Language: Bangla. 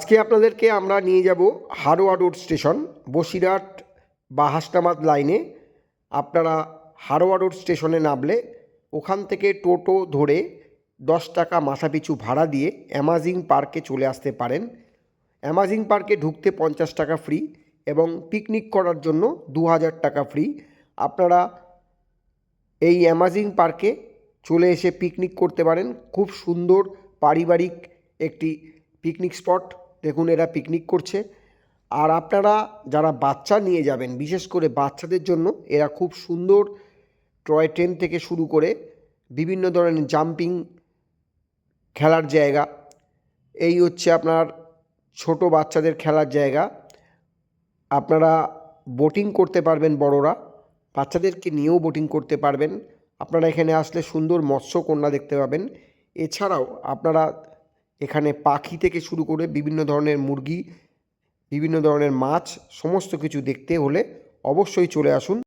আজকে আপনাদেরকে আমরা নিয়ে যাব হারোয়া রোড স্টেশন, বসিরহাট বা হাসনাবাদ লাইনে। আপনারা হারোয়া রোড স্টেশনে নামলে ওখান থেকে টোটো ধরে 10 টাকা মাথাপিছু ভাড়া দিয়ে অ্যামাজিং পার্কে চলে আসতে পারেন। অ্যামাজিং পার্কে ঢুকতে 50 টাকা ফ্রি এবং পিকনিক করার জন্য 2000 টাকা ফ্রি। আপনারা এই অ্যামাজিং পার্কে চলে এসে পিকনিক করতে পারেন। খুব সুন্দর পারিবারিক একটি পিকনিক স্পট। দেখুন এরা পিকনিক করছে। আর আপনারা যারা বাচ্চা নিয়ে যাবেন, বিশেষ করে বাচ্চাদের জন্য এরা খুব সুন্দর টয় ট্রেন থেকে শুরু করে বিভিন্ন ধরনের জাম্পিং খেলার জায়গা, এই হচ্ছে আপনার ছোট বাচ্চাদের খেলার জায়গা। আপনারা বোটিং করতে পারবেন, বড়রা বাচ্চাদেরকে নিয়েও বোটিং করতে পারবেন। আপনারা এখানে আসলে সুন্দর মৎস্যকন্যা দেখতে পাবেন। এছাড়াও আপনারা এখানে পাখি থেকে শুরু করে বিভিন্ন ধরনের মুরগি, বিভিন্ন ধরনের মাছ, সমস্ত কিছু দেখতে হলে অবশ্যই চলে আসুন।